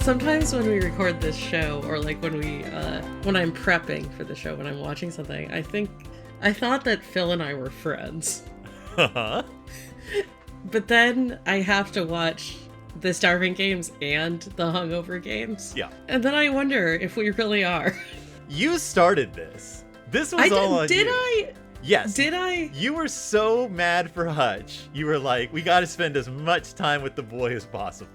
Sometimes when we record this show, or like when I'm prepping for the show, when I'm watching something, I thought that Phil and I were friends. Uh-huh. But then I have to watch the Starving Games and the Hungover Games. Yeah. And then I wonder if we really are. You started this. This was all on you. Did I? Yes. Did I? You were so mad for Hutch. You were like, we gotta spend as much time with the boy as possible.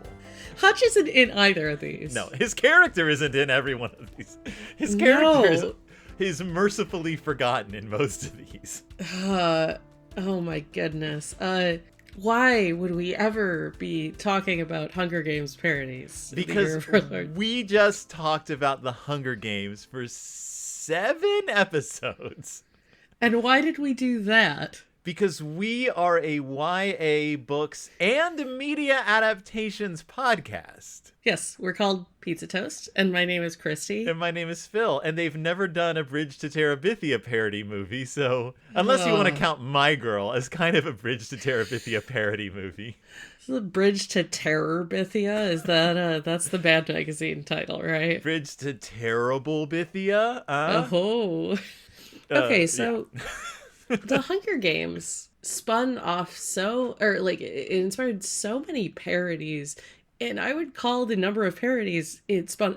Hutch isn't in either of these. No, his character isn't in every one of these. His character is mercifully forgotten in most of these. Oh my goodness. Why would we ever be talking about Hunger Games parodies? Because we just talked about the Hunger Games for 7 episodes. And why did we do that? Because we are a YA books and media adaptations podcast. Yes, we're called Pizza Toast, and my name is Christy. And my name is Phil, and they've never done a Bridge to Terabithia parody movie, so unless you want to count My Girl as kind of a Bridge to Terabithia parody movie. The Bridge to Terror-bithia? Is that, that's the Bad Magazine title, right? Bridge to Terrible Bithia? Oh. Okay, so... Yeah. The Hunger Games spun off it inspired so many parodies, and I would call the number of parodies it spun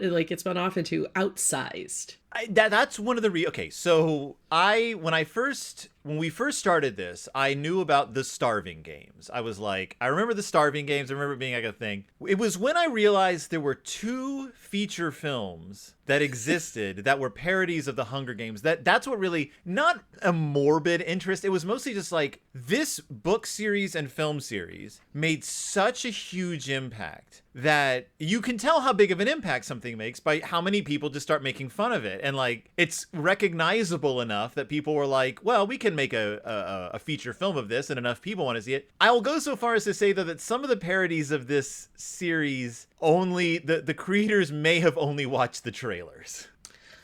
off into outsized. That's one of the okay. So when we first started this, I knew about the Starving Games. I was like, I remember the Starving Games. I remember it being like a thing. It was when I realized there were 2 feature films that existed that were parodies of the Hunger Games. That's what really, not a morbid interest. It was mostly just like, this book series and film series made such a huge impact that you can tell how big of an impact something makes by how many people just start making fun of it. And like, it's recognizable enough that people were like, well, we can make a feature film of this and enough people want to see it. I will go so far as to say, though, that some of the parodies of this series, only the creators may have only watched the trailers.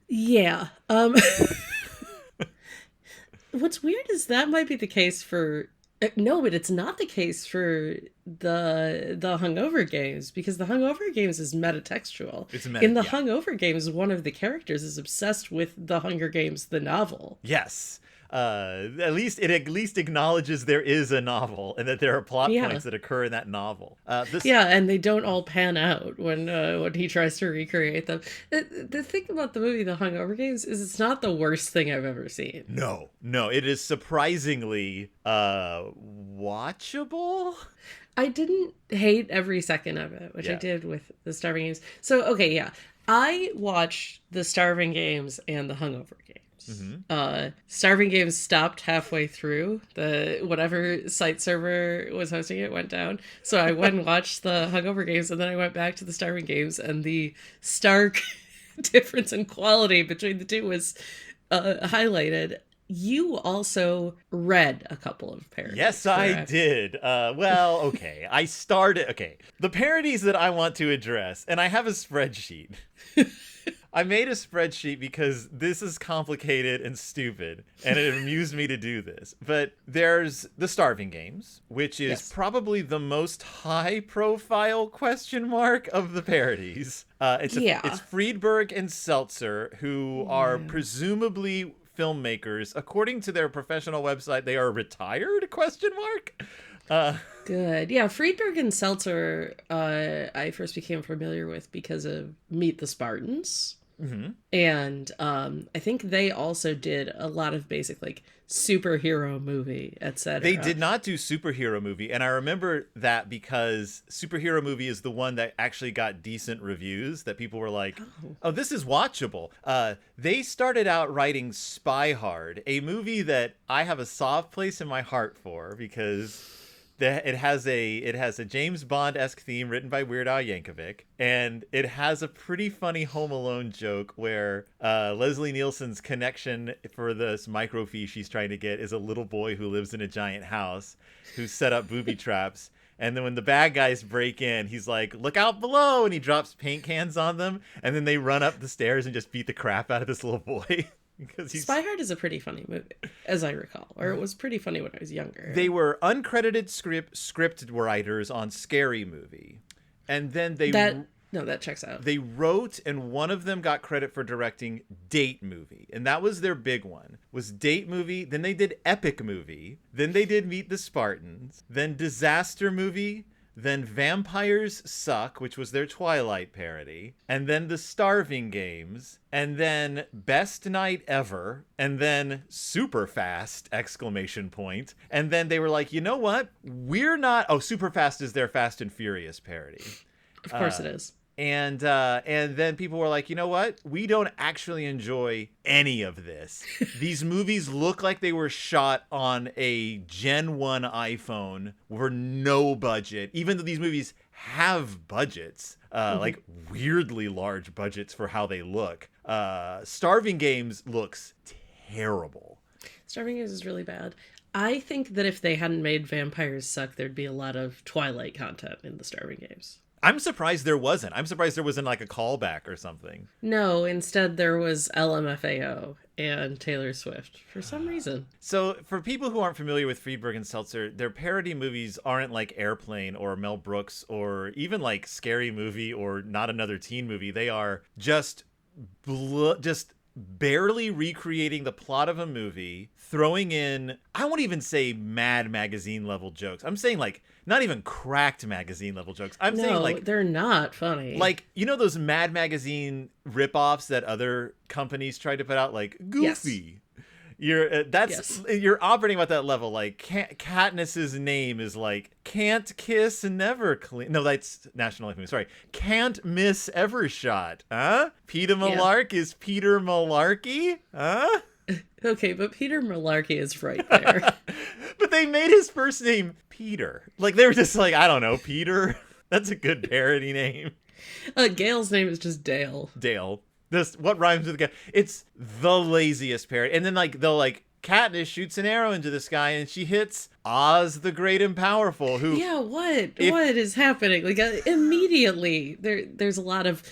Yeah. What's weird is that might be the case for... No, but it's not the case for the Hungover Games, because the Hungover Games is metatextual. In the Hungover Games, one of the characters is obsessed with the Hunger Games, the novel. Yes. At least acknowledges there is a novel and that there are plot points that occur in that novel. And they don't all pan out when he tries to recreate them. The thing about the movie The Hungover Games is it's not the worst thing I've ever seen. No, it is surprisingly watchable. I didn't hate every second of it, which I did with the Starving Games. So, okay, yeah. I watched the Starving Games and the Hungover Games. Mm-hmm. Starving Games stopped halfway through. Whatever site server was hosting it went down. So I went and watched the Hungover Games, and then I went back to the Starving Games, and the stark difference in quality between the two was highlighted. You also read a couple of parodies. Yes, correct? I did. Okay. Okay. The parodies that I want to address, and I have a spreadsheet. I made a spreadsheet because this is complicated and stupid, and it amused me to do this. But there's the Starving Games, which is probably the most high-profile question mark of the parodies. It's Friedberg and Seltzer, who are presumably filmmakers. According to their professional website, they are retired? Question mark. Good. Yeah, Friedberg and Seltzer, I first became familiar with because of Meet the Spartans. Mm-hmm. And I think they also did a lot of basic like superhero movie, etc. They did not do superhero movie, and I remember that because superhero movie is the one that actually got decent reviews, that people were like, oh, this is watchable. They started out writing Spy Hard, a movie that I have a soft place in my heart for because it has a James Bond-esque theme written by Weird Al Yankovic, and it has a pretty funny Home Alone joke where Leslie Nielsen's connection for this microfiche she's trying to get is a little boy who lives in a giant house who set up booby traps. And then when the bad guys break in, he's like, look out below, and he drops paint cans on them, and then they run up the stairs and just beat the crap out of this little boy. Spy Hard is a pretty funny movie, as I recall, or it was pretty funny when I was younger. They were uncredited script writers on Scary Movie, and then they No, that checks out. They wrote, and one of them got credit for directing Date Movie. And that was their big one, was Date Movie. Then they did Epic Movie. Then they did Meet the Spartans. Then Disaster Movie. Then Vampires Suck, which was their Twilight parody. And then The Starving Games. And then Best Night Ever. And then Super Fast, ! And then they were like, you know what? We're not... Oh, Super Fast is their Fast and Furious parody. Of course it is. And then people were like, you know what? We don't actually enjoy any of this. These movies look like they were shot on a Gen 1 iPhone for no budget, even though these movies have budgets, like weirdly large budgets for how they look. Starving Games looks terrible. Starving Games is really bad. I think that if they hadn't made Vampires Suck, there'd be a lot of Twilight content in the Starving Games. I'm surprised there wasn't. I'm surprised there wasn't like a callback or something. No, instead there was LMFAO and Taylor Swift for some reason. So for people who aren't familiar with Friedberg and Seltzer, their parody movies aren't like Airplane or Mel Brooks or even like Scary Movie or Not Another Teen Movie. They are just barely recreating the plot of a movie, throwing in, I won't even say Mad Magazine level jokes. I'm saying like not even Cracked Magazine level jokes. I'm saying like they're not funny. Like, you know those Mad Magazine ripoffs that other companies tried to put out, like Goofy. Yes. You're operating at that level. Like Katniss's name is like Can't Kiss Never Clean. No, that's National Lampoon. Sorry, Can't Miss Evershot. Huh? Peter Malark is Peter Malarkey. Huh? Okay, but Peter Malarkey is right there. But they made his first name Peter. Like they were just like, I don't know, Peter. That's a good parody name. Gail's name is just Dale. Dale. This what rhymes with it's the laziest parody. And then like they'll like Katniss shoots an arrow into the sky and she hits Oz the Great and Powerful. Who? Yeah, what is happening? Like immediately there's a lot of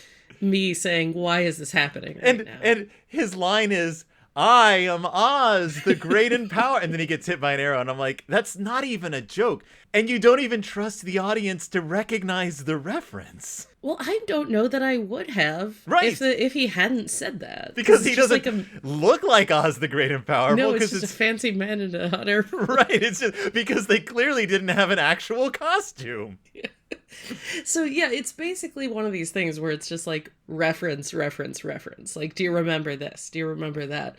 me saying, why is this happening right now? And his line is, I am Oz, the great and power. And then he gets hit by an arrow. And I'm like, that's not even a joke. And you don't even trust the audience to recognize the reference. Well, I don't know that I would have if he hadn't said that. Because he doesn't look like Oz the Great and Powerful. No, it's just a fancy man in a hot air balloon. Right, it's just because they clearly didn't have an actual costume. Yeah. So yeah, it's basically one of these things where it's just like reference. Like, do you remember this? Do you remember that?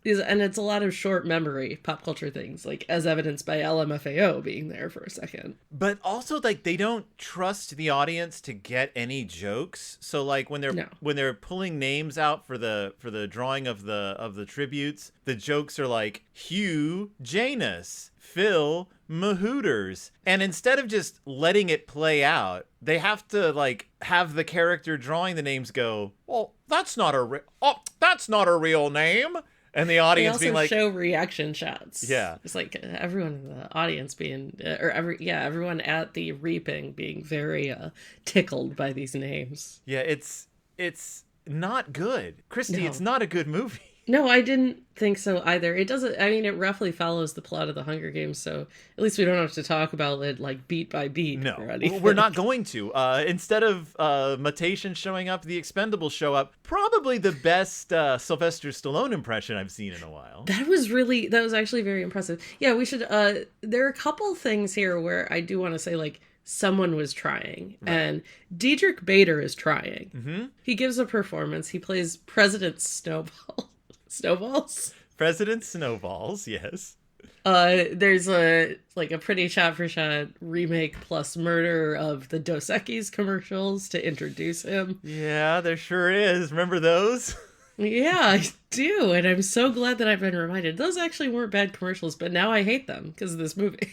And it's a lot of short memory pop culture things, like as evidenced by LMFAO being there for a second. But also, like, they don't trust the audience to get any jokes. So like when they're pulling names out for the drawing of the tributes, the jokes are like Hugh Janus, Phil Mahooters. And instead of just letting it play out, they have to like have the character drawing the names go, well, that's not a real name. And the audience being like, show reaction shots. Yeah, it's like everyone in the audience being, everyone at the reaping being very tickled by these names. Yeah, it's not good, Christy. No. It's not a good movie. No, I didn't think so either. It doesn't. I mean, it roughly follows the plot of the Hunger Games, so at least we don't have to talk about it like beat by beat. No, we're not going to. Instead of Mutation showing up, the Expendables show up. Probably the best Sylvester Stallone impression I've seen in a while. That was actually very impressive. Yeah, we should. There are a couple things here where I do want to say like, someone was trying, right. And Diedrich Bader is trying. Mm-hmm. He gives a performance. He plays President Snowballs? President Snowballs, yes. There's a pretty shot-for-shot remake plus murder of the Dos Equis commercials to introduce him. Yeah, there sure is. Remember those? Yeah, I do, and I'm so glad that I've been reminded. Those actually weren't bad commercials, but now I hate them because of this movie.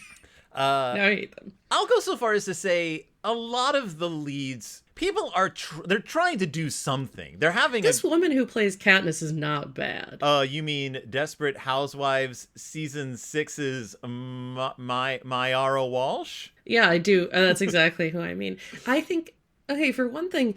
Now I hate them. I'll go so far as to say a lot of the leads, people are they're trying to do something. They're having this woman who plays Katniss is not bad. You mean Desperate Housewives season 6's Mayara Walsh? Yeah, I do. That's exactly who I mean. I think, okay, for one thing,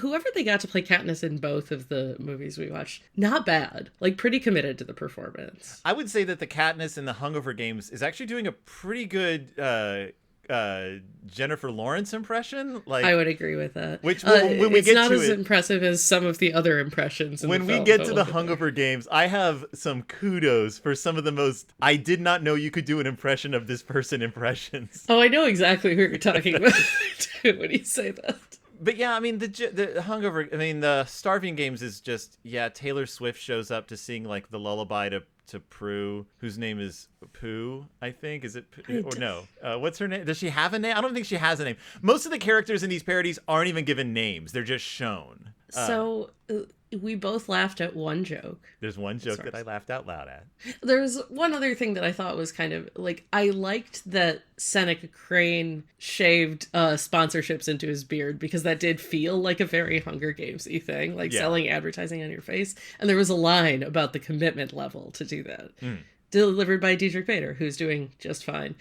whoever they got to play Katniss in both of the movies we watched, not bad. Like, pretty committed to the performance. I would say that the Katniss in the Hungover Games is actually doing a pretty good Jennifer Lawrence impression. Like, I would agree with that. Which when we it's get not to as it, impressive as some of the other impressions. When we get to the Hungover Games, I have some kudos for some of the most I did not know you could do an impression of this person impressions. Oh, I know exactly who you're talking about when you say that. But yeah, I mean the Hungover. I mean the Starving Games is just Taylor Swift shows up to sing like the lullaby to Prue, whose name is Pooh, I think. Is it Pooh? Or no? What's her name? Does she have a name? I don't think she has a name. Most of the characters in these parodies aren't even given names. They're just shown. So we both laughed at one joke. There's one joke that I laughed out loud at. There's one other thing that I thought was kind of like, I liked that Seneca Crane shaved sponsorships into his beard, because that did feel like a very Hunger Games-y thing, like selling advertising on your face. And there was a line about the commitment level to do that. Delivered by Diedrich Bader, who's doing just fine.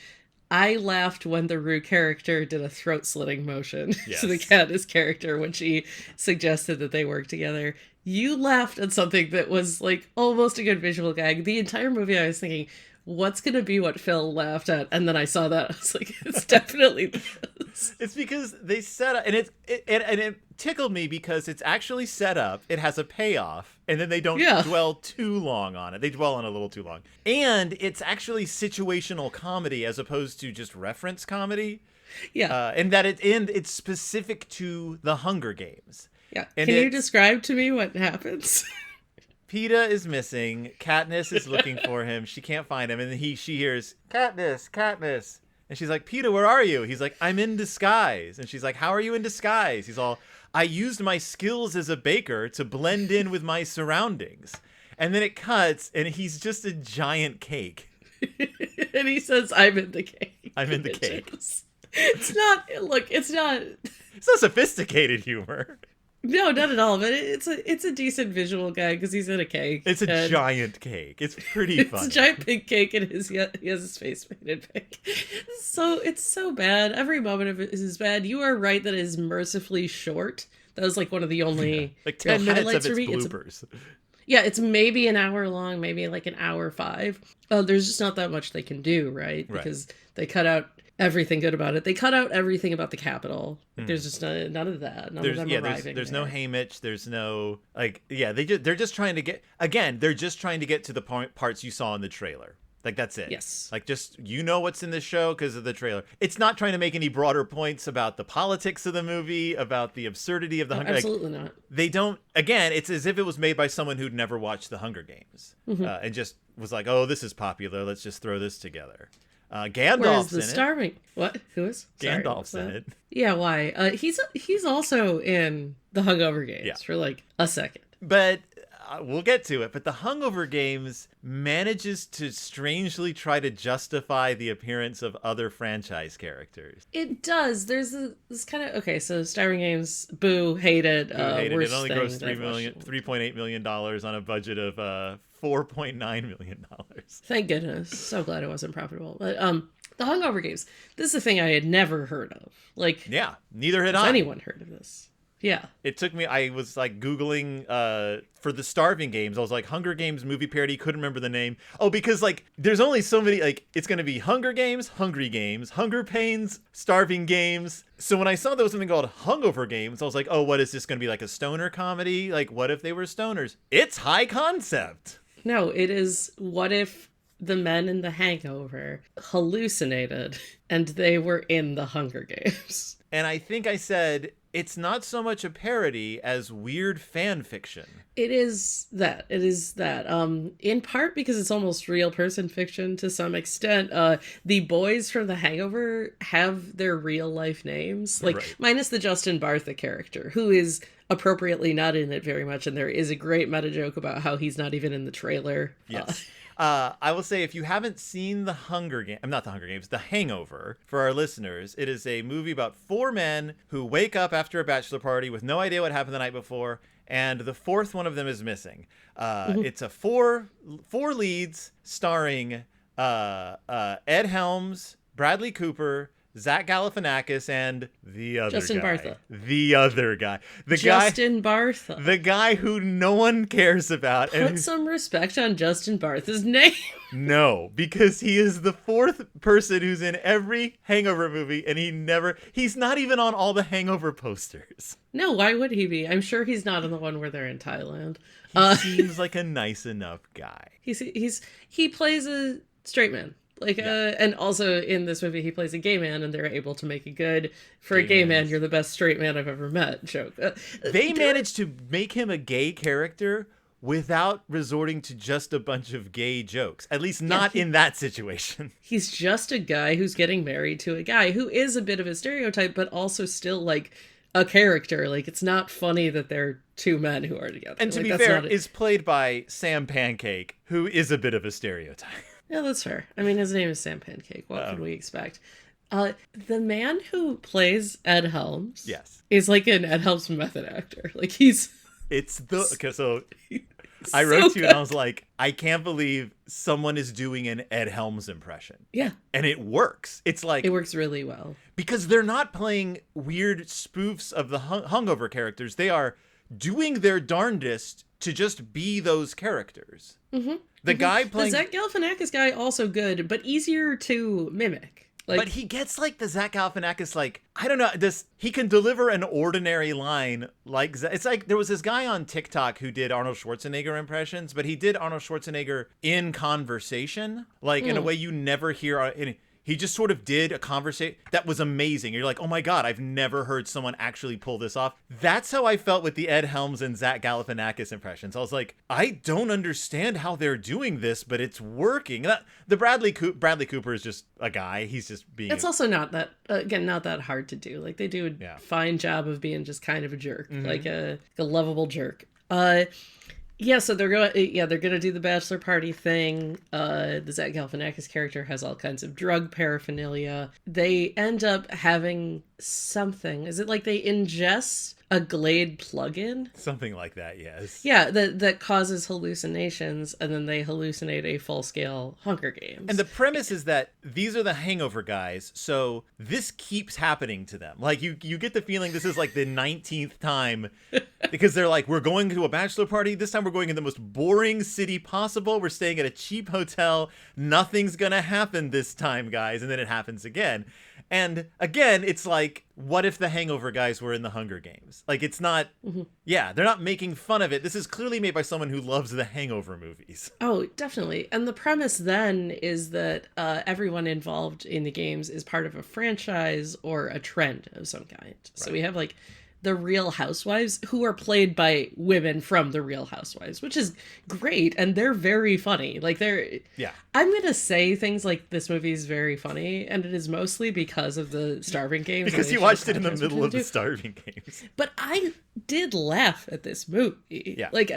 I laughed when the Rue character did a throat-slitting motion to the Katniss character when she suggested that they work together. You laughed at something that was like almost a good visual gag. The entire movie I was thinking, what's going to be what Phil laughed at? And then I saw that. I was like, it's definitely this. It's because they set up, and it tickled me because it's actually set up. It has a payoff, and then they don't dwell too long on it. They dwell on it a little too long. And it's actually situational comedy as opposed to just reference comedy. Yeah. And that it's specific to the Hunger Games. Yeah. And can you describe to me what happens? PETA is missing. Katniss is looking for him. She can't find him. And she hears, Katniss, Katniss. And she's like, PETA, where are you? He's like, I'm in disguise. And she's like, how are you in disguise? He's all, I used my skills as a baker to blend in with my surroundings. And then it cuts, and he's just a giant cake. And he says, I'm in the cake. I'm in the cake. It's not, look, it's not sophisticated humor. No, not at all. But it's a decent visual gag because he's in a cake. It's a giant cake. It's pretty funny. It's a giant pink cake, and he has his face painted pink. So it's so bad. Every moment of it is bad. You are right that it is mercifully short. That was like one of the only like 10 minutes highlights of for its me. bloopers. It's maybe an hour long, maybe like an hour 5. There's just not that much they can do, right? Because they cut out everything good about it. They cut out everything about the Capitol. There's just none of that. None of them arriving. There's no Haymitch. There's no they're just trying to get to the parts you saw in the trailer. Like, that's it. Yes. Like, just, what's in the show because of the trailer. It's not trying to make any broader points about the politics of the movie, about the absurdity of the Hunger Games. Absolutely not. They don't, again, it's as if it was made by someone who'd never watched the Hunger Games. And just was like, oh, this is popular. Let's just throw this together. Gandalf's in it. Starving? What? Who is? Gandalf's in it. Yeah, why? He's also in the Hungover Games for like a second. But we'll get to it. But the Hungover Games manages to strangely try to justify the appearance of other franchise characters. It does. There's this kind of so Starving Games. Boo, hated. It only grossed $3.8 million on a budget of $4.9 million. Thank goodness. So glad it wasn't profitable. But the Hungover Games. This is a thing I had never heard of. Like, neither had I. Anyone heard of this? Yeah. It took me, I was like Googling for the Starving Games. I was like, Hunger Games movie parody, couldn't remember the name. Oh, because like there's only so many, like it's going to be Hunger Games, Hungry Games, Hunger Pains, Starving Games. So when I saw there was something called Hungover Games, I was like, oh, what is this going to be, like a stoner comedy? Like, what if they were stoners? It's high concept. No, it is, what if the men in The Hangover hallucinated and they were in the Hunger Games? And I think I said, it's not so much a parody as weird fan fiction. It is that. In part because it's almost real person fiction to some extent. The boys from The Hangover have their real life names. Like, minus the Justin Bartha character, who is appropriately not in it very much. And there is a great meta joke about how he's not even in the trailer. Yes. I will say, if you haven't seen The Hangover, for our listeners, it is a movie about 4 men who wake up after a bachelor party with no idea what happened the night before, and the 4th one of them is missing. It's a four leads starring Ed Helms, Bradley Cooper, Zach Galifianakis and the other Justin guy. Bartha. The other guy. Justin Bartha. The guy who no one cares about. Put some respect on Justin Bartha's name. No, because he is the fourth person who's in every Hangover movie, and he's not even on all the Hangover posters. No, why would he be? I'm sure he's not in the one where they're in Thailand. He seems like a nice enough guy. He plays a straight man. And also in this movie, he plays a gay man, and they're able to make a good, for a gay man, you're the best straight man I've ever met joke. They managed to make him a gay character without resorting to just a bunch of gay jokes. At least not in that situation. He's just a guy who's getting married to a guy who is a bit of a stereotype, but also still, like, a character. Like, it's not funny that they're two men who are together. And to be fair, is played by Sam Pancake, who is a bit of a stereotype. Yeah, that's fair. I mean, his name is Sam Pancake. What can we expect? The man who plays Ed Helms is like an Ed Helms method actor. Like, I wrote to you and I was like, I can't believe someone is doing an Ed Helms impression. Yeah. And it works. It's like... It works really well. Because they're not playing weird spoofs of the hungover characters. They are doing their darndest to just be those characters. Mm-hmm. The guy playing... The Zach Galifianakis guy, also good, but easier to mimic. Like, but he gets like the Zach Galifianakis, like, I don't know, he can deliver an ordinary line like, it's like there was this guy on TikTok who did Arnold Schwarzenegger impressions, but he did Arnold Schwarzenegger in conversation, like in a way you never hear. He just sort of did a conversation that was amazing. You're like, oh my God, I've never heard someone actually pull this off. That's how I felt with the Ed Helms and Zach Galifianakis impressions. I was like, I don't understand how they're doing this, but it's working. The Bradley Cooper is just a guy. He's just being... It's also not that, again, not that hard to do. Like, they do a fine job of being just kind of a jerk, like a lovable jerk. Yeah, so they're gonna do the bachelor party thing. The Zach Galifianakis character has all kinds of drug paraphernalia. They end up having something. Is it like they ingest a Glade plugin? Something like that, yes. Yeah, that causes hallucinations, and then they hallucinate a full-scale Hunger Games. And the premise is that these are the Hangover guys, so this keeps happening to them. Like, you get the feeling this is like the 19th time, because they're like, we're going to a bachelor party. This time we're going in the most boring city possible. We're staying at a cheap hotel. Nothing's gonna happen this time, guys. And then it happens again. And again, it's like, what if the Hangover guys were in the Hunger Games? Like, it's not, they're not making fun of it. This is clearly made by someone who loves the Hangover movies. Oh, definitely. And the premise then is that everyone involved in the games is part of a franchise or a trend of some kind. Right. So we have, like, the Real Housewives, who are played by women from the Real Housewives, which is great, and they're very funny. Like, I'm gonna say things like this movie is very funny, and it is mostly because of the Starving Games. Because you watched it in the middle of the Starving Games. But I did laugh at this movie. Yeah. Like,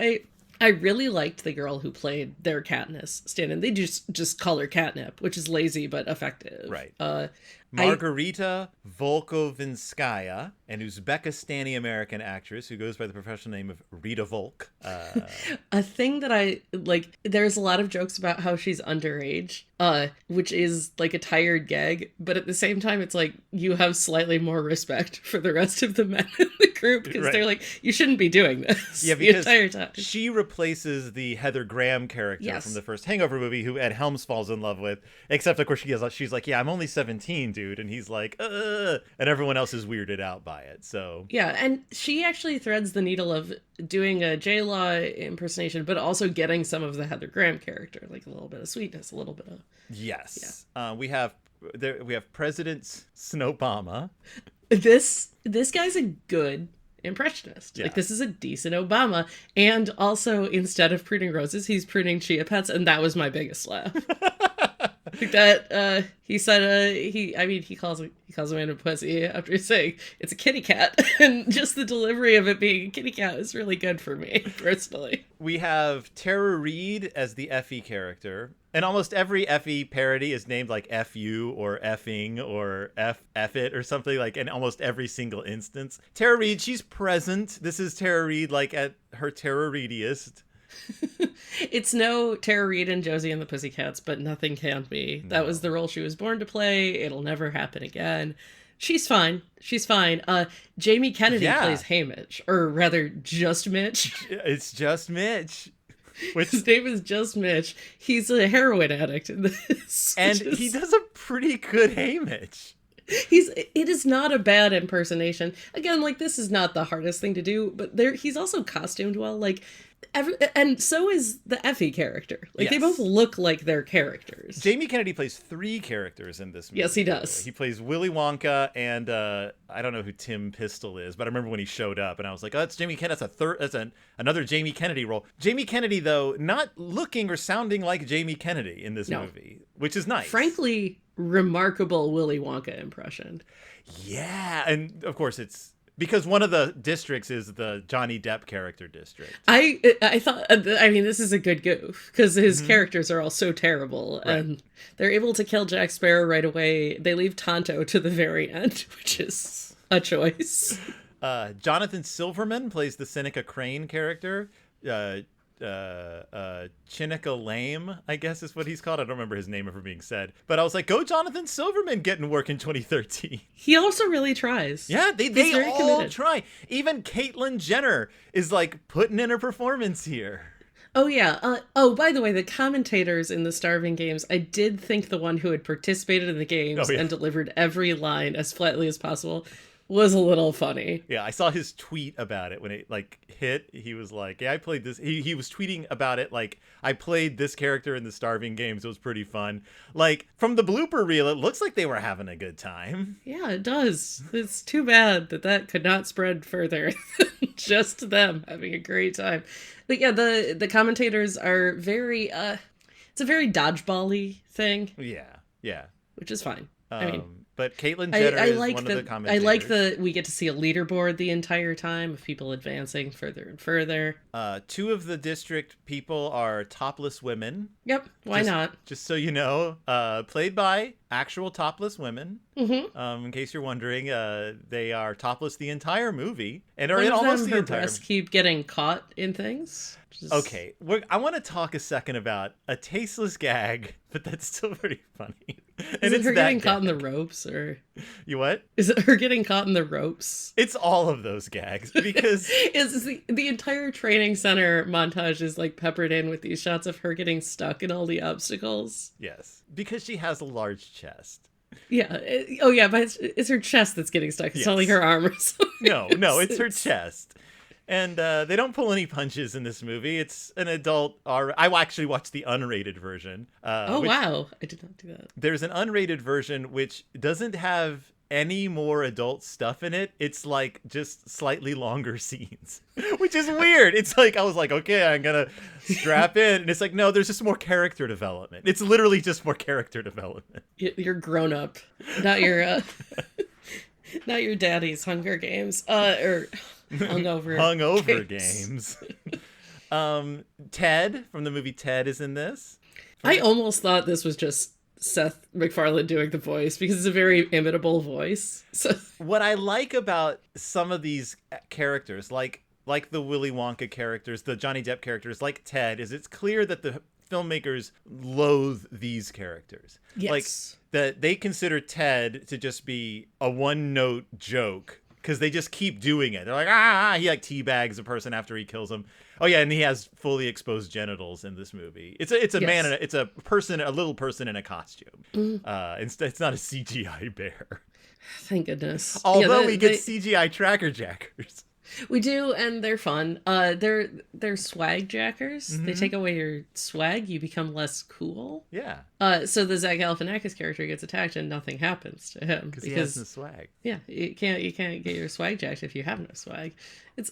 I really liked the girl who played their Katniss stand-in. They just call her Catnip, which is lazy but effective. Right. Margarita Volkovinskaya, an Uzbekistani-American actress who goes by the professional name of Rita Volk. A thing that I like, there's a lot of jokes about how she's underage, which is like a tired gag, but at the same time, it's like you have slightly more respect for the rest of the men in the group because they're like, you shouldn't be doing this the entire time. She replaces the Heather Graham character from the first Hangover movie, who Ed Helms falls in love with, except of course she's like, yeah, I'm only 17, dude. And he's like, and everyone else is weirded out by it. So yeah, and she actually threads the needle of doing a J-Law impersonation, but also getting some of the Heather Graham character, like a little bit of sweetness, a little bit of we have President Snowbama. This guy's a good impressionist. Like, this is a decent Obama, and also instead of pruning roses, he's pruning chia pets, and that was my biggest laugh. Like that, he said, he calls a man a pussy after saying it's a kitty cat, and just the delivery of it being a kitty cat is really good for me, personally. We have Tara Reid as the Effie character, and almost every Effie parody is named like F you or effing or F it or something, like in almost every single instance. Tara Reid, she's present. This is Tara Reid, like at her Tara Reidiest. It's no Tara Reid and Josie and the Pussycats, but nothing can be. No. That was the role she was born to play. It'll never happen again. She's fine. She's fine. Jamie Kennedy plays Haymitch, or rather, just Mitch. It's just Mitch. His name is just Mitch. He's a heroin addict in this. And he does a pretty good Haymitch. It is not a bad impersonation. Again, like, this is not the hardest thing to do, but he's also costumed well. Like, and so is the Effie character. Like, They both look like they're characters. Jamie Kennedy plays 3 characters in this movie. Yes, he does. He plays Willy Wonka, and I don't know who Tim Pistol is, but I remember when he showed up, and I was like, oh, that's Jamie Kennedy. That's another Jamie Kennedy role. Jamie Kennedy, though, not looking or sounding like Jamie Kennedy in this movie, which is nice. Frankly, remarkable Willy Wonka impression. Yeah, and of course it's because one of the districts is the Johnny Depp character district. I thought, I mean, this is a good goof, because his characters are all so terrible, and they're able to kill Jack Sparrow right away. They leave Tonto to the very end, which is a choice. Jonathan Silverman plays the Seneca Crane character. Chinica Lame, I guess is what he's called. I don't remember his name ever being said, but I was like, go Jonathan Silverman getting work in 2013. He also really tries. Yeah, they all committed. Try. Even Caitlyn Jenner is like putting in a performance here. Oh, yeah. By the way, the commentators in the Starving Games, I did think the one who had participated in the games and delivered every line as flatly as possible was a little funny. Yeah, I saw his tweet about it when it hit. He was like, yeah, I played this. He was tweeting about it like, I played this character in the Starving Games. It was pretty fun. Like, from the blooper reel, it looks like they were having a good time. Yeah, it does. It's too bad that could not spread further than just them having a great time. But yeah, the commentators are very, it's a very dodgeball-y thing. Yeah. Which is fine. I mean, but Caitlyn Jenner is one of the commentators. I like we get to see a leaderboard the entire time of people advancing further and further. 2 of the district people are topless women. Yep, why not? Just so you know, played by actual topless women. Mm-hmm. In case you're wondering, they are topless the entire movie and are in almost the entire. Breasts keep getting caught in things. Okay, I want to talk a second about a tasteless gag, but that's still pretty funny. Is it her getting caught in the ropes, or you what? Is it her getting caught in the ropes? It's all of those gags because it's the entire training center montage is like peppered in with these shots of her getting stuck in all the obstacles. Yes, because she has a large chest. Yeah. But it's her chest that's getting stuck. It's not like her arm or something. No, it's her chest. And they don't pull any punches in this movie. It's an adult I actually watched the unrated version. Wow. I did not do that. There's an unrated version which doesn't have any more adult stuff in it. It's like just slightly longer scenes, which is weird. It's like, I was like, okay, I'm going to strap in. And it's like, no, there's just more character development. It's literally just more character development. You're grown up, not your, not your daddy's Hunger Games, or Hungover Games. Ted from the movie Ted is in this. I almost thought this was just Seth MacFarlane doing the voice because it's a very imitable voice. So what I like about some of these characters, like the Willy Wonka characters, the Johnny Depp characters, like Ted, is it's clear that the filmmakers loathe these characters. Yes. Like that they consider Ted to just be a one-note joke. Because they just keep doing it. They're like, he like teabags a person after he kills him. Oh yeah, and he has fully exposed genitals in this movie. It's a man, it's a person, a little person in a costume. It's not a CGI bear. Thank goodness. Although we get CGI tracker jackers. We do, and they're fun. They're swag jackers. Mm-hmm. They take away your swag. You become less cool. Yeah. So the Zach Galifianakis character gets attacked, and nothing happens to him because he has no swag. Yeah, you can't get your swag jacked if you have no swag. It's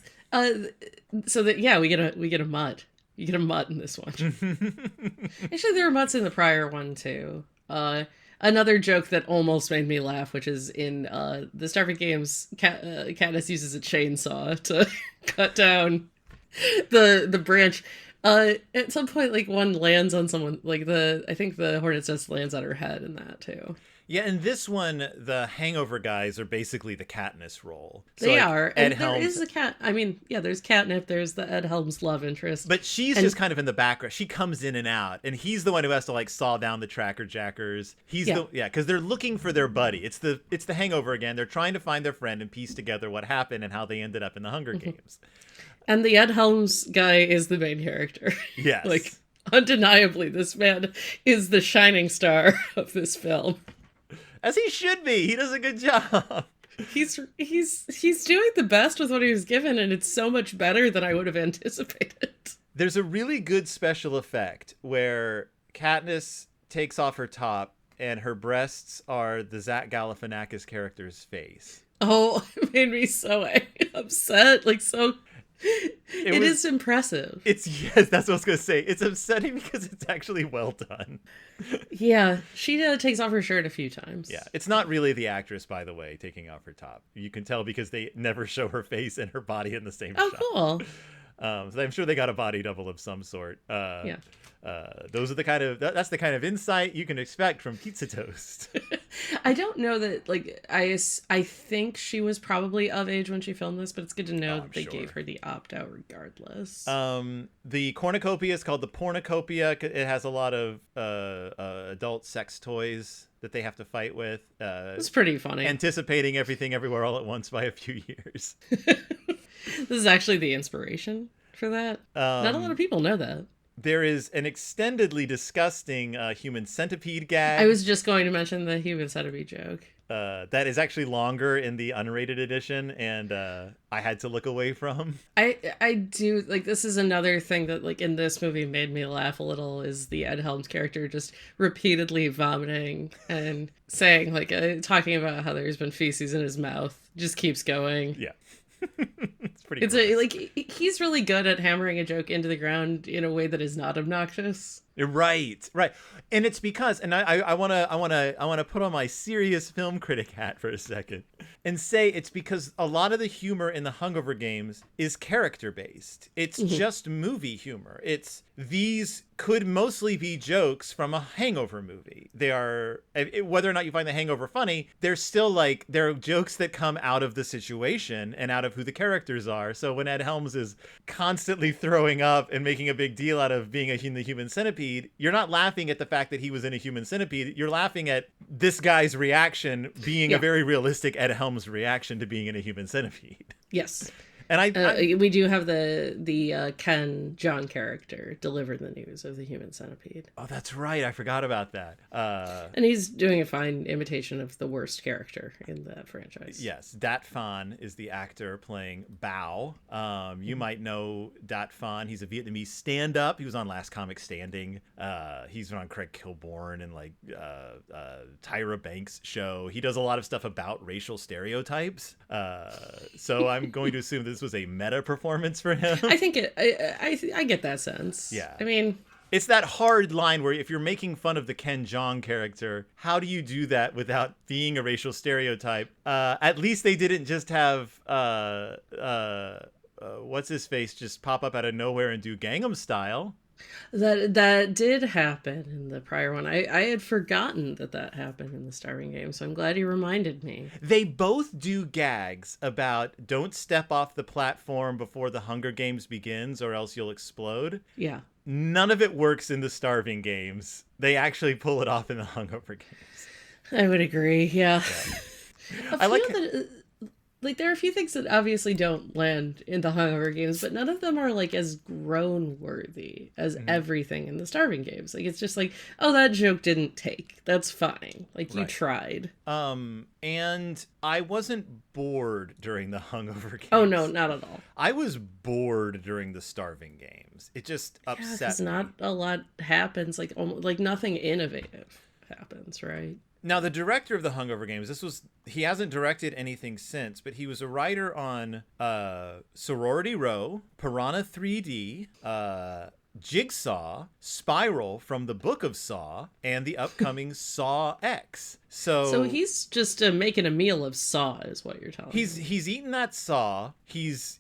so that we get a mutt. You get a mutt in this one. Actually, there were mutts in the prior one too. Another joke that almost made me laugh, which is in the Starving Games, Katniss uses a chainsaw to cut down the branch. At some point, like, one lands on someone, like, I think the hornet's nest lands on her head in that too. Yeah, in this one, the Hangover guys are basically the Katniss role. So, they like, are, Ed and there Helms, is a cat. I mean, yeah, there's Catnip. There's the Ed Helms love interest, but she's just kind of in the background. She comes in and out, and he's the one who has to like saw down the tracker jackers. Because they're looking for their buddy. It's the Hangover again. They're trying to find their friend and piece together what happened and how they ended up in the Hunger Games. And the Ed Helms guy is the main character. Yes, like undeniably, this man is the shining star of this film. As he should be. He does a good job. He's doing the best with what he was given, and it's so much better than I would have anticipated. There's a really good special effect where Katniss takes off her top and her breasts are the Zach Galifianakis character's face. Oh, it made me so upset. Like, so... It is impressive. Yes, that's what I was going to say. It's upsetting because it's actually well done. Yeah, she takes off her shirt a few times. Yeah, it's not really the actress, by the way, taking off her top. You can tell because they never show her face and her body in the same shot. Oh, cool. So I'm sure they got a body double of some sort. Yeah. Those are that's the kind of insight you can expect from Pizza Toast. I don't know that, like, I think she was probably of age when she filmed this, but it's good to know that they gave her the opt-out regardless. The cornucopia is called the pornucopia. It has a lot of adult sex toys that they have to fight with. It's pretty funny. Anticipating Everything Everywhere All at Once by a few years. This is actually the inspiration for that. Not a lot of people know that. There is an extendedly disgusting human centipede gag. I was just going to mention the human centipede joke. That is actually longer in the unrated edition, and I had to look away from. I do, like, this is another thing that, like, in this movie made me laugh a little, is the Ed Helms character just repeatedly vomiting and saying, like, talking about how there's been feces in his mouth. Just keeps going. Yeah. It's pretty gross. He's really good at hammering a joke into the ground in a way that is not obnoxious. Right. And it's because, and I want to put on my serious film critic hat for a second and say it's because a lot of the humor in the Hungover Games is character based. It's just movie humor. These could mostly be jokes from a Hangover movie. They are, whether or not you find the Hangover funny, they're still like, they're jokes that come out of the situation and out of who the characters are. So when Ed Helms is constantly throwing up and making a big deal out of being in the human centipede, you're not laughing at the fact that he was in a human centipede. You're laughing at this guy's reaction being a very realistic Ed Helms reaction to being in a human centipede. Yes. And we do have the Ken John character deliver the news of the human centipede. Oh, that's right. I forgot about that. And he's doing a fine imitation of the worst character in that franchise. Yes, Dat Phan is the actor playing Bao. You might know Dat Phan. He's a Vietnamese stand-up. He was on Last Comic Standing. He's been on Craig Kilborn and like Tyra Banks' show. He does a lot of stuff about racial stereotypes. So I'm going to assume this was a meta performance for him. I think I get that sense. Yeah. I mean, it's that hard line where if you're making fun of the Ken Jeong character, how do you do that without being a racial stereotype? At least they didn't just have what's his face just pop up out of nowhere and do Gangnam Style. That did happen in the prior one. I had forgotten that happened in the Starving Game, so I'm glad you reminded me. They both do gags about don't step off the platform before the Hunger Games begins or else you'll explode. Yeah. None of it works in the Starving Games. They actually pull it off in the Hungover Games. I would agree, yeah. I like like, there are a few things that obviously don't land in the Hungover Games, but none of them are, like, as groan-worthy as everything in the Starving Games. Like, it's just like, oh, that joke didn't take. That's fine. Like, you tried. And I wasn't bored during the Hungover Games. Oh, no, not at all. I was bored during the Starving Games. It just upset me. Not a lot happens. Like, nothing innovative happens, right? Now, the director of the Hungover Games, he hasn't directed anything since, but he was a writer on Sorority Row, Piranha 3D, Jigsaw, Spiral from the Book of Saw, and the upcoming Saw X. So he's just making a meal of Saw, is what you're telling me. He's eaten that Saw. He's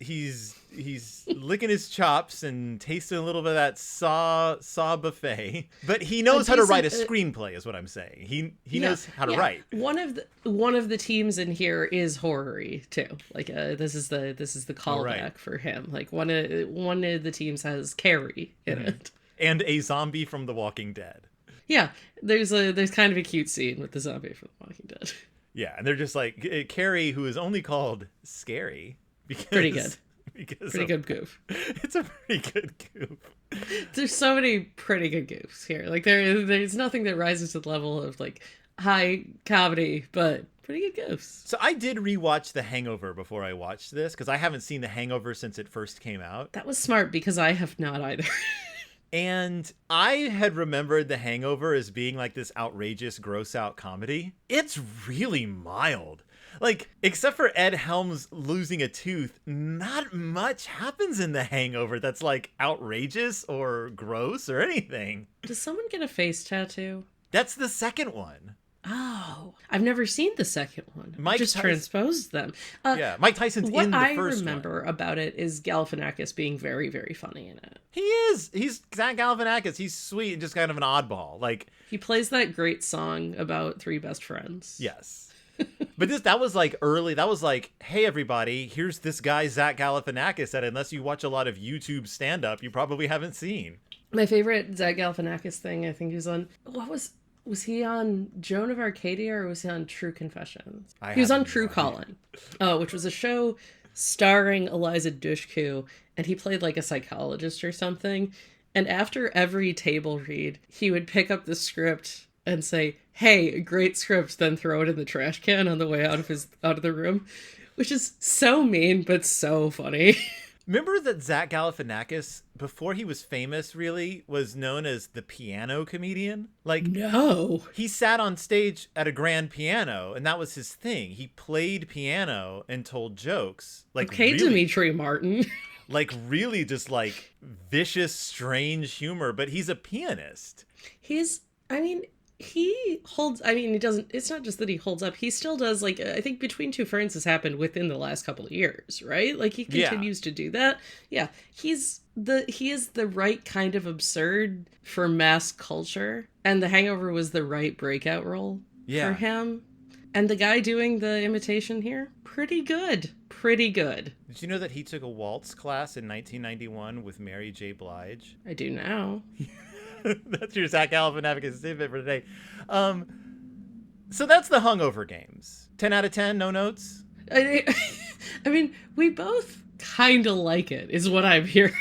he's licking his chops and tasting a little bit of that saw buffet. But he knows how to write a screenplay, is what I'm saying. He knows how to write. One of the teams in here is horror-y too. Like this is the callback for him. Like one of the teams has Carrie in it, and a zombie from The Walking Dead. Yeah, there's kind of a cute scene with the zombie from The Walking Dead. Yeah, and they're just like Carrie, who is only called Scary because pretty good. Good goof. It's a pretty good goof. There's so many pretty good goofs here. Like there's nothing that rises to the level of like high comedy, but pretty good goofs. So I did rewatch The Hangover before I watched this because I haven't seen The Hangover since it first came out. That was smart because I have not either. And I had remembered The Hangover as being like this outrageous, gross out comedy. It's really mild. Like, except for Ed Helms losing a tooth, not much happens in The Hangover that's like outrageous or gross or anything. Does someone get a face tattoo? That's the second one. Oh, I've never seen the second one. Mike just transposed them. Yeah, Mike Tyson's in the first one. What I remember about it is Galifianakis being very, very funny in it. He is. He's Zach Galifianakis. He's sweet and just kind of an oddball. Like he plays that great song about three best friends. Yes. But that was like early. That was like, hey, everybody, here's this guy, Zach Galifianakis, that unless you watch a lot of YouTube stand-up, you probably haven't seen. My favorite Zach Galifianakis thing, I think he was on... Was he on Joan of Arcadia or was he on True Confessions? He was on True Calling, which was a show starring Eliza Dushku, and he played like a psychologist or something. And after every table read, he would pick up the script and say, "Hey, great script," then throw it in the trash can on the way out of the room, which is so mean but so funny. Remember that Zach Galifianakis, before he was famous, really was known as the piano comedian? Like, no. He sat on stage at a grand piano, and that was his thing. He played piano and told jokes. Like, okay, really, Dimitri Martin. Like, really just, like, vicious, strange humor, but he's a pianist. He holds, he doesn't, it's not just that he holds up, he still does, like, I think Between Two Ferns has happened within the last couple of years, right? Like, he continues to do that. Yeah, he is the right kind of absurd for mass culture, and The Hangover was the right breakout role for him. And the guy doing the imitation here, pretty good. Did you know that he took a waltz class in 1991 with Mary J. Blige? I do now. That's your Zach Galifianakis tidbit for today. So that's the Hungover Games. 10 out of 10, no notes? I mean, we both kind of like it, is what I'm hearing.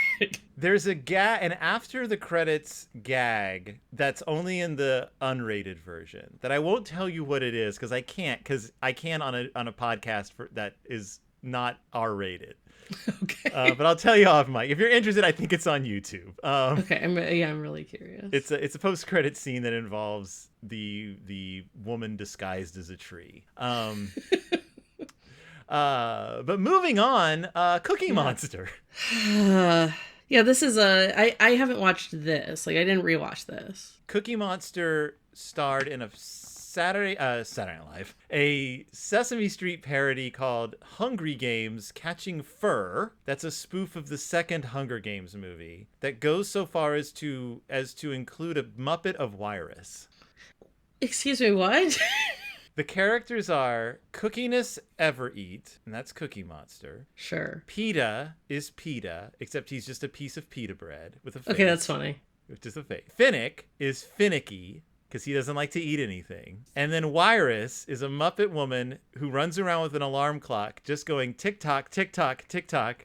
There's a an after the credits gag that's only in the unrated version that I won't tell you what it is because I can on a podcast that is not R-rated. Okay. But I'll tell you off mic. If you're interested, I think it's on YouTube. Okay, I'm really curious. It's a post-credit scene that involves the woman disguised as a tree. But moving on, Cookie Monster. Yeah, this is I haven't watched this. Like, I didn't rewatch this. Cookie Monster starred in a Saturday Night Live, a Sesame Street parody called Hungry Games Catching Fur. That's a spoof of the second Hunger Games movie that goes so far as to include a Muppet of Wirus. Excuse me, what? The characters are Cookiness Ever Eat, and that's Cookie Monster. Sure. Pita is Pita, except he's just a piece of pita bread with a face. Okay, that's funny. Which is a face. Finnick is finicky, because he doesn't like to eat anything. And then Wirus is a Muppet woman who runs around with an alarm clock, just going tick-tock, tick-tock, tick-tock,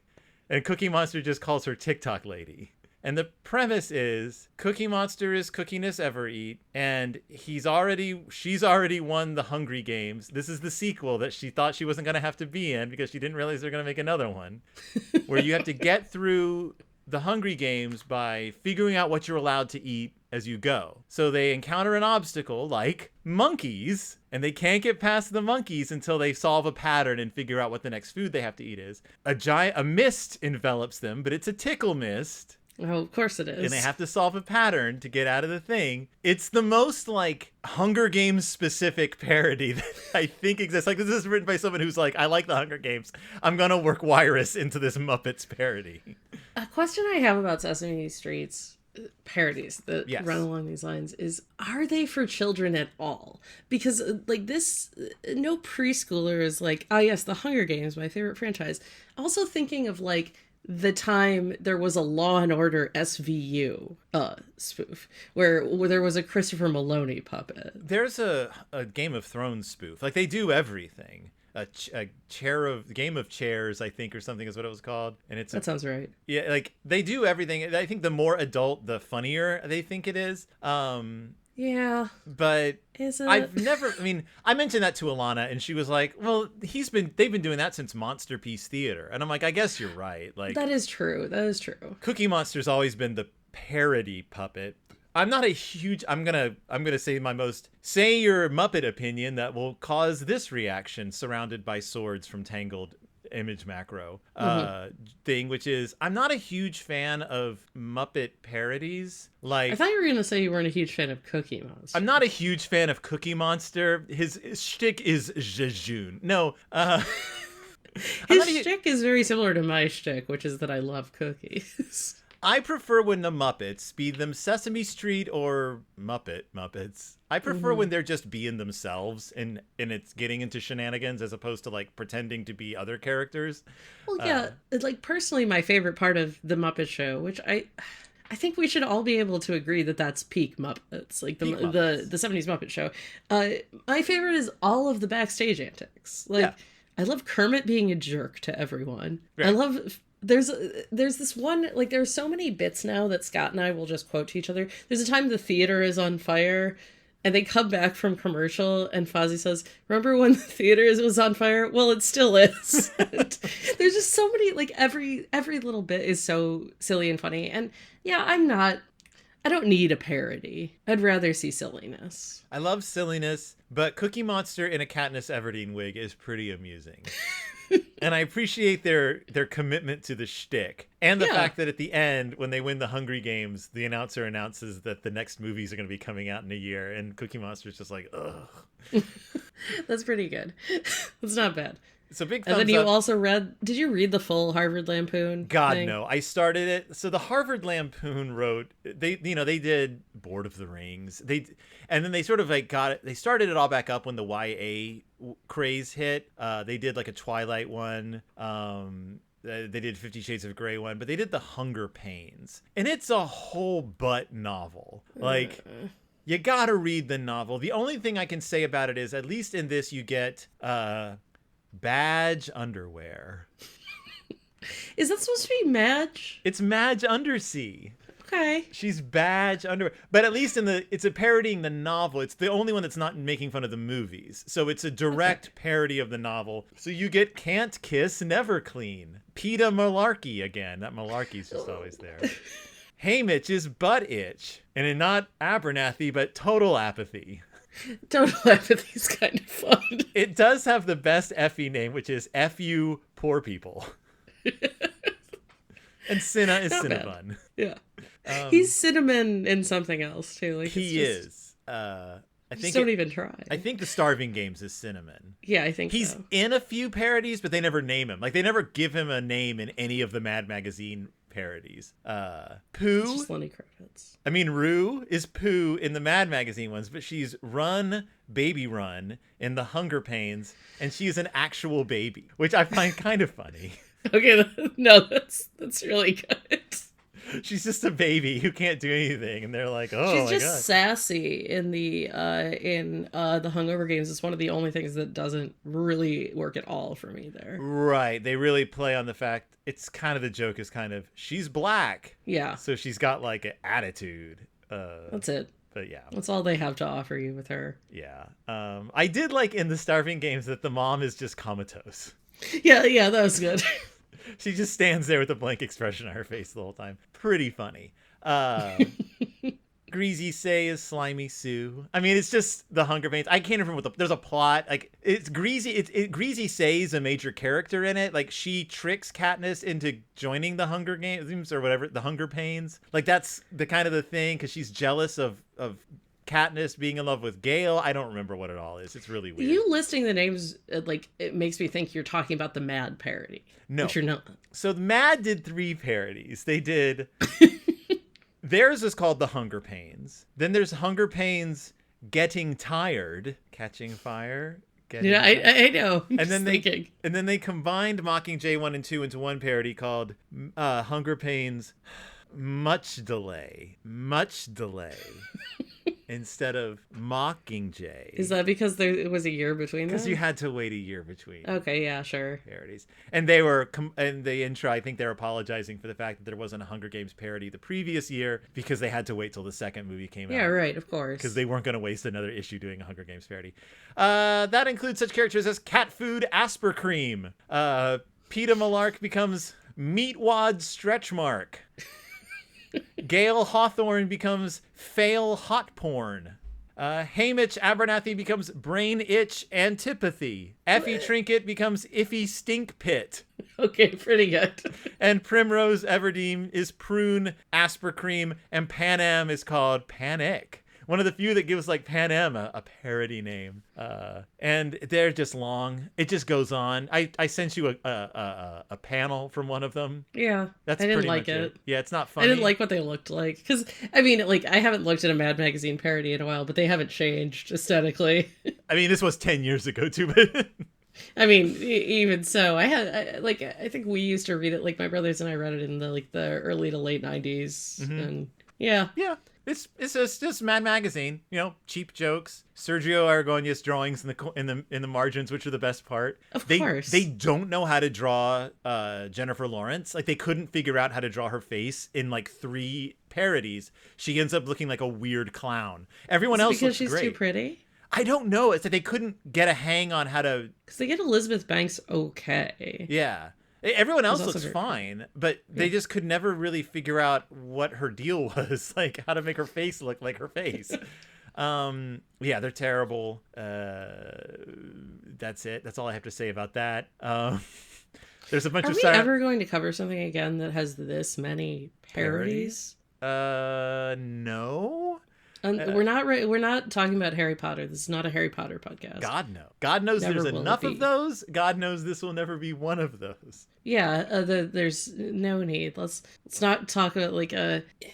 and Cookie Monster just calls her Tick-Tock Lady. And the premise is Cookie Monster is Cookiness Ever Eat, and she's already won the Hungry Games. This is the sequel that she thought she wasn't going to have to be in because she didn't realize they're going to make another one, where you have to get through the Hungry Games by figuring out what you're allowed to eat as you go. So they encounter an obstacle like monkeys, and they can't get past the monkeys until they solve a pattern and figure out what the next food they have to eat is. A mist envelops them, but it's a tickle mist. Oh, of course it is. And they have to solve a pattern to get out of the thing. It's the most, like, Hunger Games specific parody that I think exists. Like, this is written by someone who's like, I like the Hunger Games. I'm going to work Wirus into this Muppets parody. A question I have about Sesame Street's parodies that Yes. run along these lines is, are they for children at all? Because, like, this, no preschooler is like, oh, yes, the Hunger Games, my favorite franchise. Also thinking of, like, the time there was a Law and Order SVU spoof where there was a Christopher Maloney puppet. There's a Game of Thrones spoof. Like, they do everything. A Game of Chairs, I think, or something is what it was called. And it's that sounds right. Yeah, like, they do everything. I think the more adult, the funnier they think it is. Yeah. But is it? I mentioned that to Alana, and she was like, well, they've been doing that since Monster Piece Theater. And I'm like, I guess you're right. Like, that is true. Cookie Monster's always been the parody puppet. I'm not a huge, I'm gonna say say your Muppet opinion that will cause this reaction surrounded by swords from Tangled image macro thing, which is, I'm not a huge fan of Muppet parodies. Like, I thought you were gonna say you weren't a huge fan of Cookie Monster. I'm not a huge fan of Cookie Monster. His shtick is jejune. No, his shtick is very similar to my shtick, which is that I love cookies. I prefer when the Muppets, be them Sesame Street or Muppets, I prefer when they're just being themselves and it's getting into shenanigans as opposed to, like, pretending to be other characters. Well, yeah, like, personally, my favorite part of the Muppet Show, which I think we should all be able to agree that that's peak Muppets, like the 70s Muppet Show. My favorite is all of the backstage antics. Like, I love Kermit being a jerk to everyone. Right. I love... There's this one, like, there's so many bits now that Scott and I will just quote to each other. There's a time the theater is on fire and they come back from commercial and Fozzie says, remember when the theater was on fire? Well, it still is. There's just so many, like, every little bit is so silly and funny. And yeah, I don't need a parody. I'd rather see silliness. I love silliness, but Cookie Monster in a Katniss Everdeen wig is pretty amusing. And I appreciate their commitment to the shtick. And the fact that at the end, when they win the Hungry Games, the announcer announces that the next movies are going to be coming out in a year. And Cookie Monster's just like, ugh. That's pretty good. That's not bad. So big thumbs up. And then you also did you read the full Harvard Lampoon thing? No. I started it. So the Harvard Lampoon wrote, they did Board of the Rings. And then they sort of, like, they started it all back up when the YA craze hit. They did, like, a Twilight one. They did 50 Shades of Grey one, but they did the Hunger Pains. And it's a whole butt novel. Like, you gotta read the novel. The only thing I can say about it is, at least in this, you get, Badge underwear. Is that supposed to be Madge? It's Madge Undersea. Okay. She's Badge underwear. But at least it's a parodying the novel. It's the only one that's not making fun of the movies. So it's a direct parody of the novel. So you get Can't Kiss, Never Clean. PETA Malarkey again. That Malarkey's just always there. Hey Mitch's Butt Itch. And in not Abernathy, but Total Apathy. Total Apathy's kind of fun. It does have the best Effie name, which is F-U Poor People. And Cinna is Cinnabon. Yeah. He's Cinnamon in something else, too. Like, he is. I think don't even try. I think the Starving Games is Cinnamon. Yeah, I think he's in a few parodies, but they never name him. Like, they never give him a name in any of the Mad Magazine parodies. Pooh. It's just Lenny Kravitz. I mean, Rue is Pooh in the Mad Magazine ones, but she's Run, Baby Run in the Hunger Pains, and she's an actual baby, which I find kind of funny. Okay, no, that's really good. She's just a baby who can't do anything, and they're like, "Oh, she's just sassy in the Hungover Games. It's one of the only things that doesn't really work at all for me there. Right? They really play on the fact. It's kind of the joke is kind of she's black, yeah. So she's got like an attitude. That's it. But yeah, that's all they have to offer you with her. Yeah. I did like in the Starving Games that the mom is just comatose. Yeah, that was good. She just stands there with a blank expression on her face the whole time. Pretty funny. Greasy Say is Slimy Sue. I mean, it's just the Hunger Games. I can't remember there's a plot. Like, it's Greasy. Greasy Say is a major character in it. Like, she tricks Katniss into joining the Hunger Games or whatever, the Hunger Pains. Like, that's the kind of the thing, because she's jealous of Katniss being in love with Gale. I don't remember what it all is. It's really weird. You listing the names, like, it makes me think you're talking about the Mad parody. No. Which you're not. So Mad did 3 parodies. They did... Theirs is called The Hunger Pains. Then there's Hunger Pains Getting Tired, Catching Fire. I know. And then they combined Mockingjay 1 and 2 into one parody called Hunger Pains Much Delay. Instead of Mockingjay. Is that because it was a year between them? Because you had to wait a year between. Okay, yeah, sure. Parodies. And they were, in the intro, I think they're apologizing for the fact that there wasn't a Hunger Games parody the previous year because they had to wait till the second movie came out. Yeah, right, of course. Because they weren't going to waste another issue doing a Hunger Games parody. That includes such characters as Cat Food Asper Cream. Peeta Malark becomes Meatwad Stretch Mark. Gale Hawthorne becomes Fail Hot Porn. Haymitch Abernathy becomes Brain Itch Antipathy. Effie Trinket becomes Iffy Stink Pit. Okay, pretty good. And Primrose Everdeen is Prune Asper Cream. And Pan Am is called Panic. One of the few that gives like Pan Am a parody name. And they're just long. It just goes on. I sent you a panel from one of them. Yeah, That's I didn't pretty like much it. Yeah, it's not funny. I didn't like what they looked like. Because, I mean, like, I haven't looked at a Mad Magazine parody in a while, but they haven't changed aesthetically. I mean, this was 10 years ago too, but... I mean, even so, I think we used to read it, like, my brothers and I read it in the early to late 90s. Mm-hmm. And, yeah. Yeah. It's just Mad Magazine, cheap jokes. Sergio Aragonés drawings in the margins, which are the best part. Of course. They don't know how to draw Jennifer Lawrence. Like, they couldn't figure out how to draw her face in like 3 parodies. She ends up looking like a weird clown. Everyone else looks great. Because she's too pretty? I don't know. It's that they couldn't get a hang on how to... Because they get Elizabeth Banks okay. Yeah. Everyone else looks fine, but they just could never really figure out what her deal was, like how to make her face look like her face. Yeah, they're terrible. That's it. That's all I have to say about that. There's a bunch of... Are we ever going to cover something again that has this many parodies? No. We're not talking about Harry Potter. This is not a Harry Potter podcast. God no. God knows Never there's enough of those. God knows this will never be one of those. Yeah, there's no need. Let's not talk about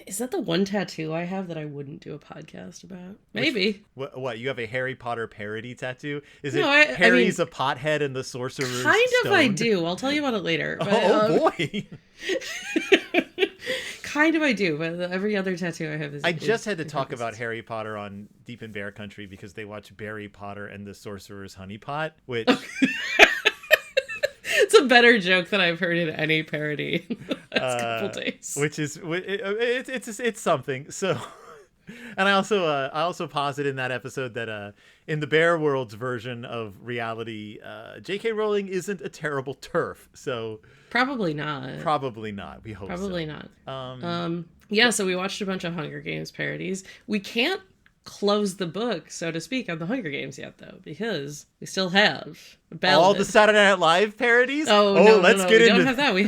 is that the one tattoo I have that I wouldn't do a podcast about? Maybe. What you have a Harry Potter parody tattoo? Is no, it Harry's a pothead and the Sorcerer's kind stoned? of I do. I'll tell you about it later. But, oh boy. Kind of I do, but every other tattoo I have is... I just had to talk about Harry Potter on Deep in Bear Country because they watch Barry Potter and the Sorcerer's Honeypot, which... It's a better joke than I've heard in any parody in the last couple days. Which is... It's something, so... And I also posited in that episode that in the Bear World's version of reality, J.K. Rowling isn't a terrible TERF, so... Probably not. We hope Probably not. Yeah, so we watched a bunch of Hunger Games parodies. We can't close the book, so to speak, on the Hunger Games yet, though, because we still have a ballad. All the Saturday Night Live parodies? No, let's get we into... don't have that. We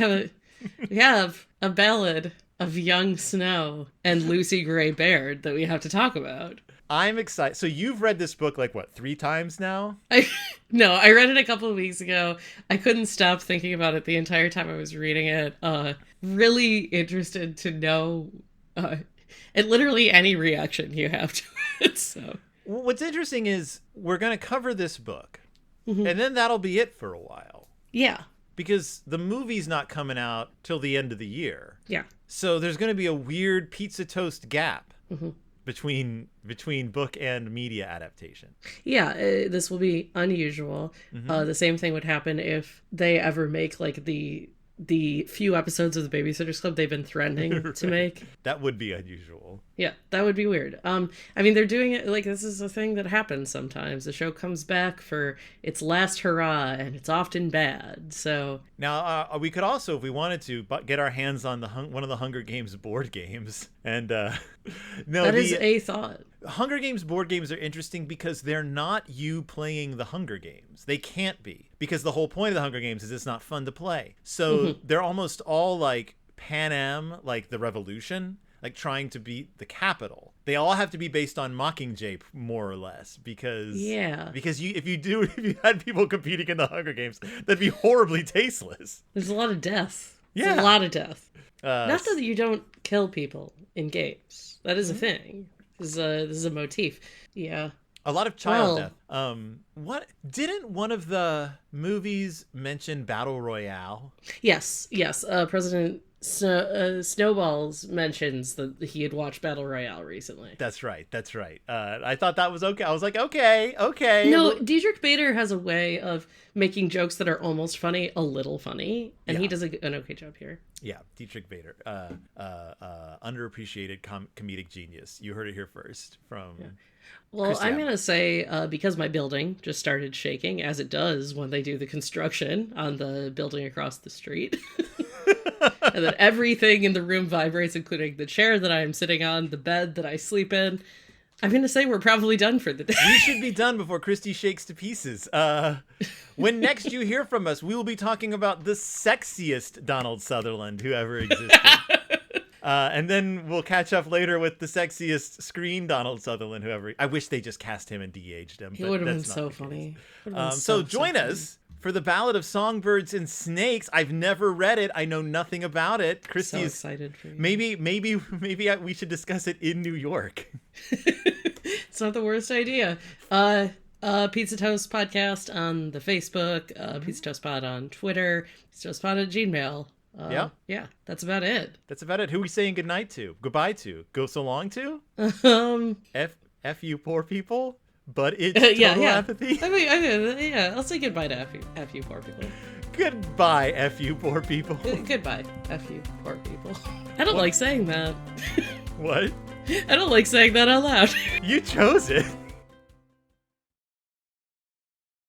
have a ballad of Young Snow and Lucy Gray Baird that we have to talk about. I'm excited. So you've read this book 3 times now? No, I read it a couple of weeks ago. I couldn't stop thinking about it the entire time I was reading it. Really interested to know and literally any reaction you have to it. So what's interesting is we're going to cover this book, mm-hmm. and then that'll be it for a while. Yeah. Because the movie's not coming out till the end of the year. Yeah. So there's going to be a weird pizza toast gap. Mm-hmm. between book and media adaptation. Yeah, this will be unusual. Mm-hmm. The same thing would happen if they ever make the few episodes of the Babysitter's Club they've been threatening right. to make. That would be unusual. Yeah, that would be weird. I mean, they're doing it like this is a thing that happens sometimes. The show comes back for its last hurrah, and it's often bad. So now we could also, if we wanted to, get our hands on one of the Hunger Games board games. And no, that is a thought. Hunger Games board games are interesting because they're not you playing the Hunger Games. They can't be, because the whole point of the Hunger Games is it's not fun to play. So they're almost all like Pan Am, like the Revolution. Like trying to beat the Capitol. They all have to be based on Mockingjay, more or less, because if you had people competing in the Hunger Games, that'd be horribly tasteless. There's a lot of death. Yeah, there's a lot of death. Not that you don't kill people in games. That is a thing. This is a motif. Yeah. A lot of child death. What didn't one of the movies mention Battle Royale? Yes. President Snowballs mentions that he had watched Battle Royale recently. That's right. I thought that was okay. I was like, okay. No, Diedrich Bader has a way of making jokes that are almost funny, a little funny, and he does an okay job here. Yeah, Diedrich Bader, underappreciated comedic genius. You heard it here first from. Yeah. Well, Christian. I'm going to say, because my building just started shaking, as it does when they do the construction on the building across the street. And then everything in the room vibrates, including the chair that I am sitting on, the bed that I sleep in. I'm going to say we're probably done for the day. We should be done before Christy shakes to pieces. When next you hear from us, we will be talking about the sexiest Donald Sutherland who ever existed. And then we'll catch up later with the sexiest screen Donald Sutherland who ever... I wish they just cast him and de-aged him. It would have been so funny. So join us for the Ballad of Songbirds and Snakes. I've never read it. I know nothing about it. Christy is so excited for you. Maybe we should discuss it in New York. It's not the worst idea. Pizza Toast Podcast on the Facebook, Pizza Toast Pod on Twitter, Pizza Toast Pod at Gmail. Yeah, that's about it. Who are we saying goodnight to? Goodbye to? Go so long to? F you poor people? But it's total apathy? I mean, I'll say goodbye to F you poor people. Goodbye, F you poor people. Goodbye, F you poor people. I don't like saying that. What? I don't like saying that out loud. You chose it.